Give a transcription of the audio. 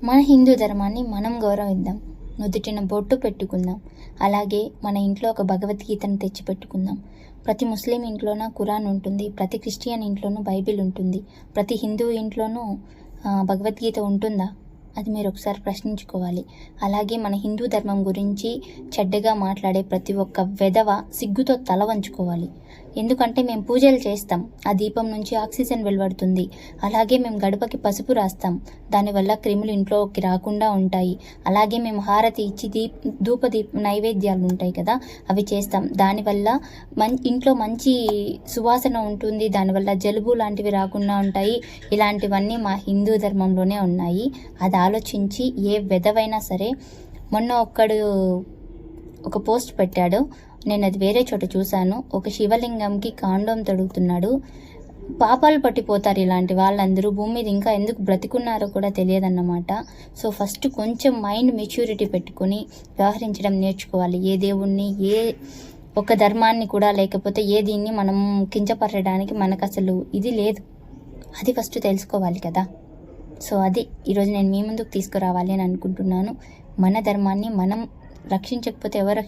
మన హిందూ ధర్మాన్ని మనం గౌరవిద్దాం, నుదుటిన బొట్టు పెట్టుకుందాం. అలాగే మన ఇంట్లో ఒక భగవద్గీతను తెచ్చిపెట్టుకుందాం. ప్రతి ముస్లిం ఇంట్లోనూ ఖురాన్ ఉంటుంది, ప్రతి క్రిస్టియన్ ఇంట్లోనూ బైబిల్ ఉంటుంది, ప్రతి హిందూ ఇంట్లోనూ భగవద్గీత ఉంటుందా? అది మీరు ఒకసారి ప్రశ్నించుకోవాలి. అలాగే మన హిందూ ధర్మం గురించి చెడ్డగా మాట్లాడే ప్రతి ఒక్క వెధవ సిగ్గుతో తల వంచుకోవాలి. ఎందుకంటే మేము పూజలు చేస్తాం, ఆ దీపం నుంచి ఆక్సిజన్ వెలువడుతుంది. అలాగే మేము గడపకి పసుపు రాస్తాం, దానివల్ల క్రిములు ఇంట్లోకి రాకుండా ఉంటాయి. అలాగే మేము హారతి ఇచ్చి ధూపదీప నైవేద్యాలు ఉంటాయి కదా, అవి చేస్తాం. దానివల్ల ఇంట్లో మంచి సువాసన ఉంటుంది, దానివల్ల జలుబు లాంటివి రాకుండా ఉంటాయి. ఇలాంటివన్నీ మా హిందూ ధర్మంలోనే ఉన్నాయి. అది ఆలోచించి ఏ వెధవైనా సరే, మొన్న ఒక పోస్ట్ పెట్టాడు, నేను అది వేరే చోట చూశాను. ఒక శివలింగంకి కాండం తొడుగుతున్నాడు. పాపాలు పట్టిపోతారు ఇలాంటి వాళ్ళందరూ. భూమి మీద ఇంకా ఎందుకు బ్రతికున్నారో కూడా తెలియదన్నమాట. సో ఫస్ట్ కొంచెం మైండ్ మెచ్యూరిటీ పెట్టుకొని వ్యవహరించడం నేర్చుకోవాలి. ఏ దేవుణ్ణి, ఏ ఒక ధర్మాన్ని కూడా, లేకపోతే ఏ దీన్ని మనం కించపరచడానికి మనకు అసలు ఇది లేదు. అది ఫస్ట్ తెలుసుకోవాలి కదా. సో అది ఈరోజు నేను మీ ముందుకు తీసుకురావాలి అని అనుకుంటున్నాను. మన ధర్మాన్ని మనం రక్షించకపోతే ఎవరు